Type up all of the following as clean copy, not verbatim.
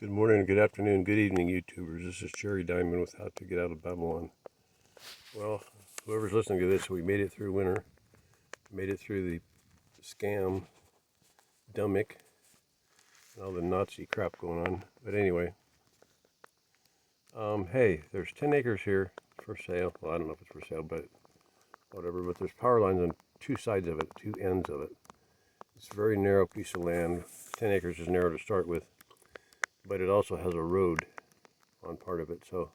Good morning, good afternoon, good evening, YouTubers. This is Cherry Diamond with How to Get Out of Babylon. Well, whoever's listening to this, we made it through winter, made it through the scam, dummick, and all the Nazi crap going on. But anyway, hey, there's 10 acres here for sale. Well, I don't know if it's for sale, but whatever. But there's power lines on two sides of it, two ends of it. It's a very narrow piece of land. 10 acres is narrow to start with, but it also has a road on part of it, so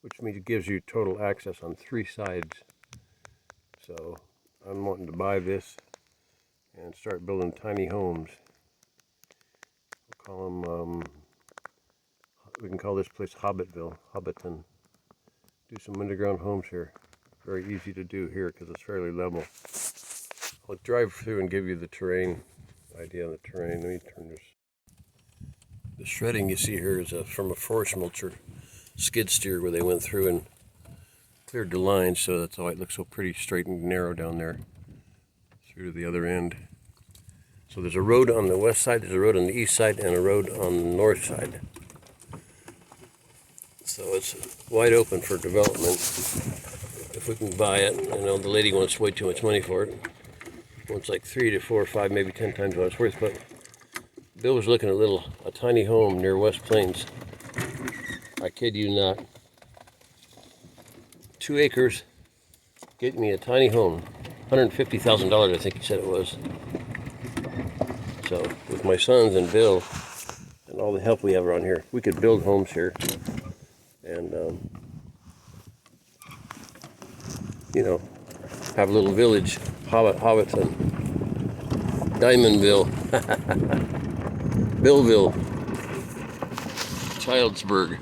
which means it gives you total access on three sides. So I'm wanting to buy this and start building tiny homes. We'll call them, we can call this place Hobbitville, Hobbiton. Do some underground homes here. Very easy to do here because it's fairly level. I'll drive through and give you the terrain, idea on the terrain. Let me turn this. The shredding you see here is from a forest mulcher skid steer where they went through and cleared the lines, so that's why it looks so pretty straight and narrow down there through to the other end. So there's a road on the west side, there's a road on the east side, and a road on the north side. So it's wide open for development if we can buy it. I know the lady wants way too much money for it. Wants like 3 to 4 or 5, maybe 10 times what it's worth, but Bill was looking at a tiny home near West Plains. I kid you not. 2 acres, get me a tiny home. $150,000, I think he said it was. So with my sons and Bill and all the help we have around here, we could build homes here and have a little village, Hobbiton, Diamondville, Billville, Childsburg.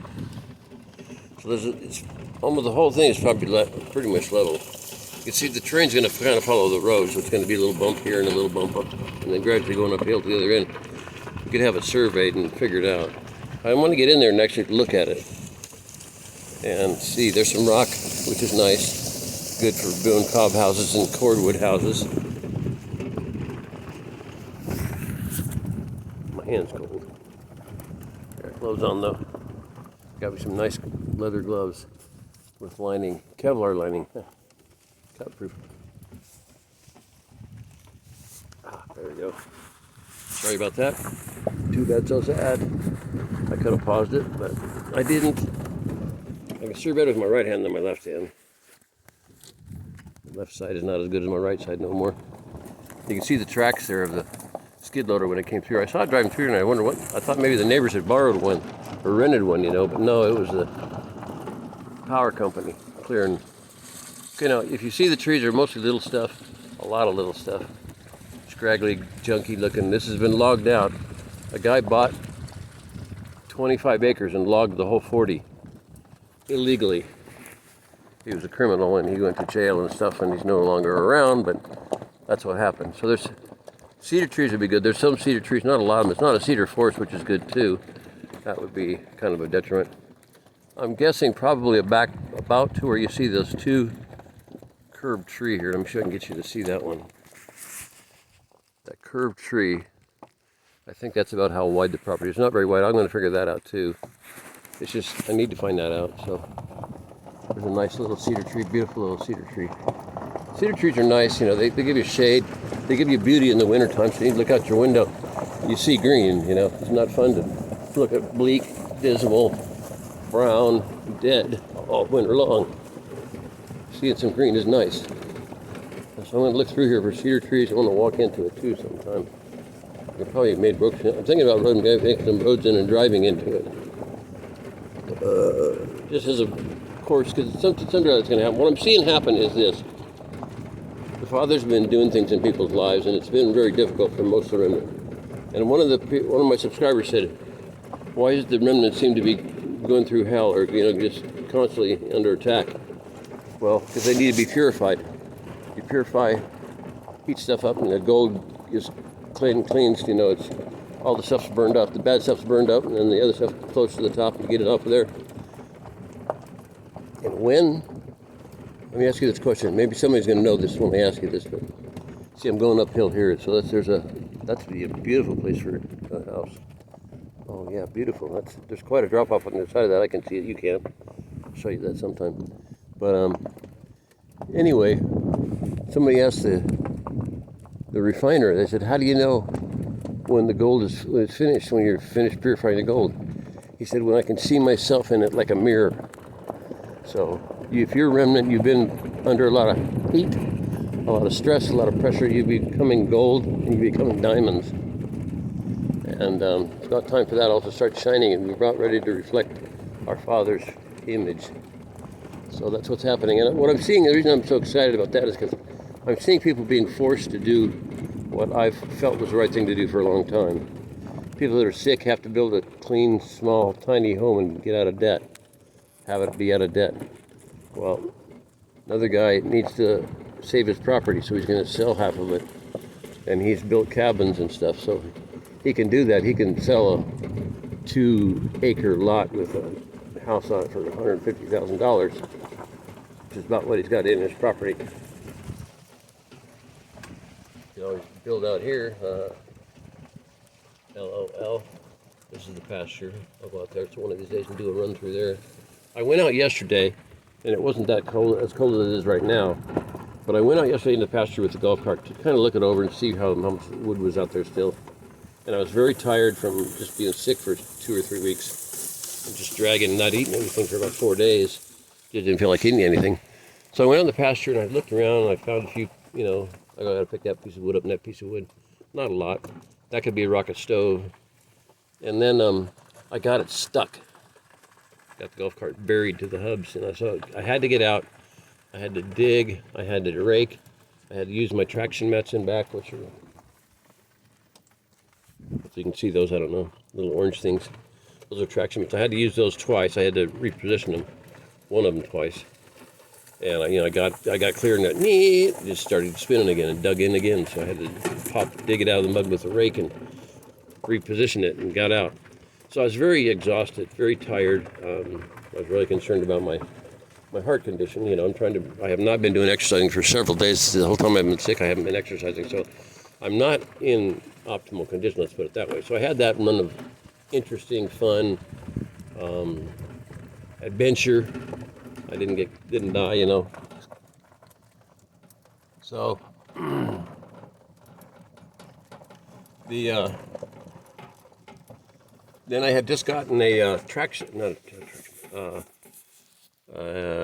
So it's almost the whole thing is probably pretty much level. You can see the terrain's going to kind of follow the road, so it's going to be a little bump here and a little bump up, and then gradually going uphill to the other end. You could have it surveyed and figured out. I want to get in there and actually look at it and see. There's some rock, which is nice, good for doing cob houses and cordwood houses. My hand's cold. Got gloves on though. Got me some nice leather gloves with lining, Kevlar lining, cut proof. There we go. Sorry about that. Too bad, so sad. I could have paused it, but I didn't. I can steer better with my right hand than my left hand. The left side is not as good as my right side no more. You can see the tracks there of the skid loader when it came through. I saw it driving through and I wondered what, I thought maybe the neighbors had borrowed one or rented one, but no, it was the power company clearing. If you see the trees, they're mostly little stuff, a lot of little stuff. Scraggly, junky looking. This has been logged out. A guy bought 25 acres and logged the whole 40 illegally. He was a criminal and he went to jail and stuff, and he's no longer around, but that's what happened. So there's cedar trees would be good. There's some cedar trees, not a lot of them. It's not a cedar forest, which is good too. That would be kind of a detriment. I'm guessing probably about to where you see those two curved tree here. Let me see if I can get you to see that one. That curved tree, I think that's about how wide the property is. Not very wide. I'm going to figure that out too. It's just, I need to find that out. So there's a nice little cedar tree, beautiful little cedar tree. Cedar trees are nice, they give you shade. They give you beauty in the wintertime, so you look out your window, you see green, It's not fun to look at bleak, dismal, brown, dead all winter long. Seeing some green is nice. So I'm going to look through here for cedar trees. I want to walk into it too sometime. I probably made brooks. I'm thinking about making some roads in and driving into it. Just as a course, because sometimes it's going to happen. What I'm seeing happen is this. The Father's been doing things in people's lives, and it's been very difficult for most of the remnant. And one of my subscribers said, "Why does the remnant seem to be going through hell, or just constantly under attack?" Well, because they need to be purified. You purify, heat stuff up, and the gold is cleansed. It's all the stuff's burned up. The bad stuff's burned up, and then the other stuff floats to the top, and you get it off of there. And let me ask you this question. Maybe somebody's going to know this when I ask you this, but see, I'm going uphill here, so that's a beautiful place for a house. Oh yeah, beautiful. There's quite a drop off on the side of that. I can see it. You can't. I'll show you that sometime. But anyway, somebody asked the refiner. They said, "How do you know when the gold is finished? When you're finished purifying the gold?" He said, "When I can see myself in it like a mirror." So if you're a remnant, you've been under a lot of heat, a lot of stress, a lot of pressure. You're becoming gold and you're becoming diamonds. And it's about time for that all to start shining and be brought ready to reflect our Father's image. So that's what's happening. And what I'm seeing, the reason I'm so excited about that is because I'm seeing people being forced to do what I've felt was the right thing to do for a long time. People that are sick have to build a clean, small, tiny home and get out of debt. Have it be out of debt. Well, another guy needs to save his property, so he's going to sell half of it. And he's built cabins and stuff, so he can do that. He can sell a 2-acre lot with a house on it for $150,000, which is about what he's got in his property. You always build out here, LOL. This is the pasture. I'll go out there. So one of these days and do a run through there. I went out yesterday, and it wasn't that cold, as cold as it is right now. But I went out yesterday in the pasture with the golf cart to kind of look it over and see how much wood was out there still. And I was very tired from just being sick for 2 or 3 weeks. And just dragging, not eating anything for about 4 days. Just didn't feel like eating anything. So I went on the pasture and I looked around and I found a few, I got to pick that piece of wood up and that piece of wood. Not a lot. That could be a rocket stove. And then I got it stuck. Got the golf cart buried to the hubs, and I had to get out. I had to dig. I had to rake. I had to use my traction mats in back, which are, if you can see those, I don't know, little orange things. Those are traction mats. I had to use those twice. I had to reposition them, one of them twice. And I got clear and that just started spinning again and dug in again. So I had to dig it out of the mud with a rake and reposition it and got out. So I was very exhausted, very tired. I was really concerned about my heart condition. I have not been doing exercising for several days. The whole time I've been sick, I haven't been exercising. So I'm not in optimal condition, let's put it that way. So I had that run of interesting, fun adventure. I didn't die, So then I had just gotten a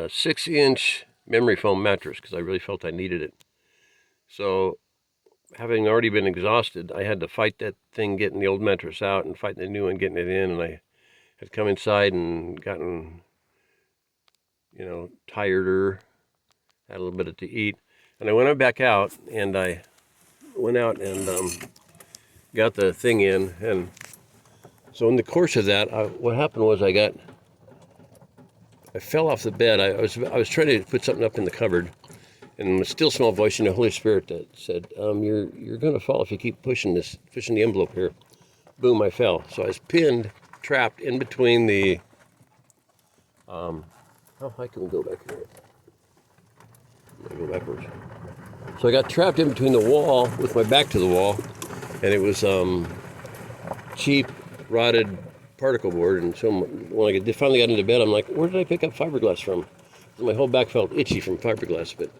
6-inch memory foam mattress because I really felt I needed it. So having already been exhausted, I had to fight that thing getting the old mattress out and fight the new one getting it in, and I had come inside and gotten, tireder, had a little bit to eat, and I went back out and I went out and got the thing in, and so in the course of that, what happened was I fell off the bed. I was trying to put something up in the cupboard, and a still small voice in the Holy Spirit that said, "You're going to fall if you keep pushing the envelope here." Boom! I fell. So I was trapped in between the. How high can we go back here? I'm gonna go backwards. So I got trapped in between the wall with my back to the wall, and it was cheap, rotted particle board. And so when I finally got into bed, I'm like, where did I pick up fiberglass from? My whole back felt itchy from fiberglass, but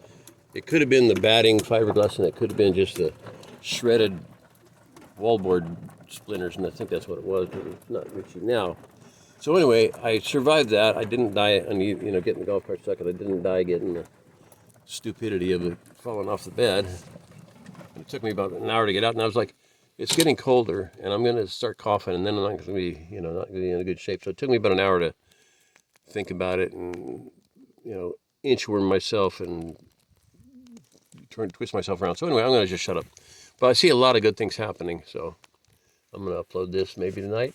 it could have been the batting fiberglass, and it could have been just the shredded wallboard splinters, and I think that's what it was, but it's not itchy now. So anyway, I survived that. I didn't die, getting the golf cart stuck, and I didn't die getting the stupidity of it falling off the bed. It took me about an hour to get out, and I was like, it's getting colder, and I'm going to start coughing, and then I'm not going to be, not going to be in a good shape. So it took me about an hour to think about it and, inchworm myself and twist myself around. So anyway, I'm going to just shut up. But I see a lot of good things happening, so I'm going to upload this maybe tonight.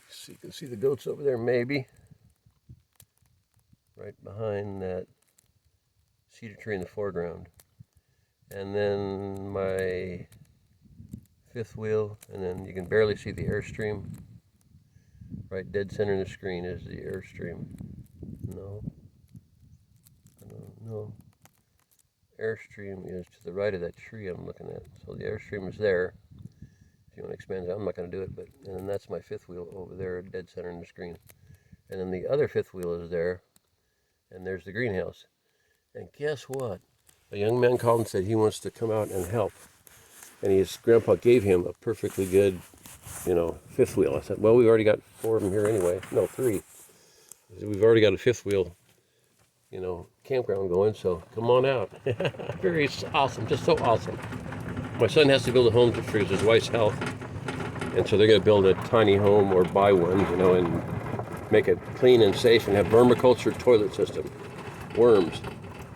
So you can see the goats over there, maybe. Right behind that cedar tree in the foreground. And then my fifth wheel, and then you can barely see the Airstream. Right dead center in the screen is the Airstream. No. Airstream is to the right of that tree I'm looking at. So the Airstream is there. If you want to expand it, I'm not going to do it, but and then that's my fifth wheel over there, dead center in the screen. And then the other fifth wheel is there, and there's the greenhouse. And guess what? A young man called and said he wants to come out and help. And his grandpa gave him a perfectly good, fifth wheel. I said, well, we've already got 4 of them here anyway. No, 3. We've already got a fifth wheel, campground going, so come on out. Very awesome, just so awesome. My son has to build a home for his wife's health. And so they're going to build a tiny home or buy one, and make it clean and safe and have vermiculture toilet system. Worms.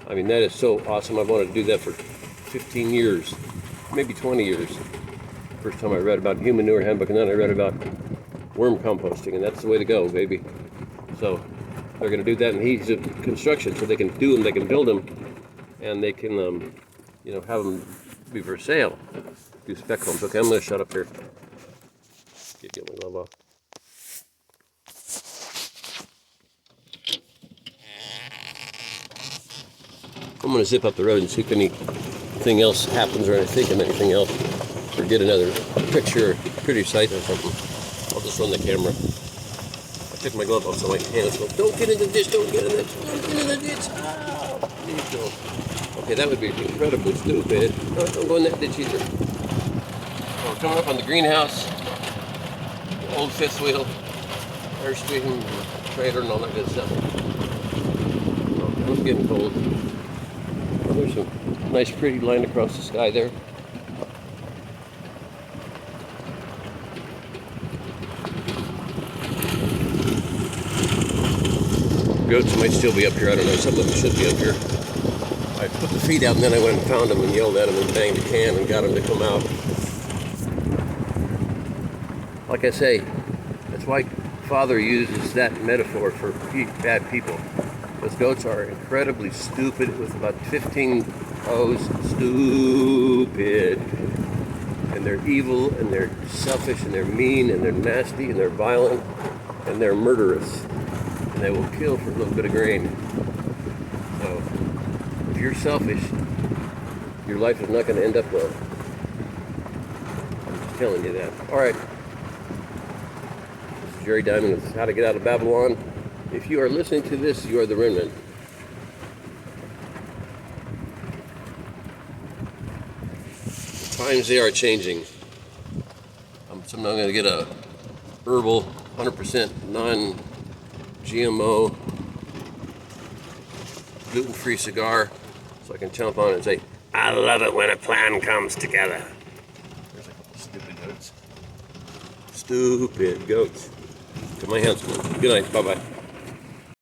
I mean, that is so awesome. I've wanted to do that for 15 years, maybe 20 years. First time I read about Human Manure Handbook, and then I read about worm composting, and that's the way to go, baby. So they're going to do that, and he's in construction, so they can do them, they can build them, and they can, have them be for sale. Do spec homes. Okay, I'm going to shut up here. Get my glove off. I'm going to zip up the road and see if anything else happens, or I think of anything else, or get another picture, pretty sight or something. I'll just run the camera. I took my glove off so my hands go, don't get in the ditch, don't get in the ditch, don't get in the ditch. Ow! There you go. Okay, that would be incredibly stupid. No, don't go in that ditch either. So we're coming up on the greenhouse, the old fifth wheel, airstream, trailer, and all that good stuff. Oh, it's getting cold. Oh, there's a nice pretty line across the sky there. Goats might still be up here. I don't know. Some of them should be up here. I put the feed out, and then I went and found them and yelled at them and banged the can and got them to come out. Like I say, that's why Father uses that metaphor for bad people. Those goats are incredibly stupid, with about 15 O's, stupid. And they're evil, and they're selfish, and they're mean, and they're nasty, and they're violent, and they're murderous. And they will kill for a little bit of grain. So, if you're selfish, your life is not going to end up well. I'm just telling you that. All right. This is Jerry Diamond with How to Get Out of Babylon. If you are listening to this, you are the remnant. The times they are changing. I'm going to get a herbal, 100% non-GMO, gluten-free cigar, so I can chomp on it and say, I love it when a plan comes together. There's a couple stupid goats. Stupid goats. To my hands. Good night. Bye-bye.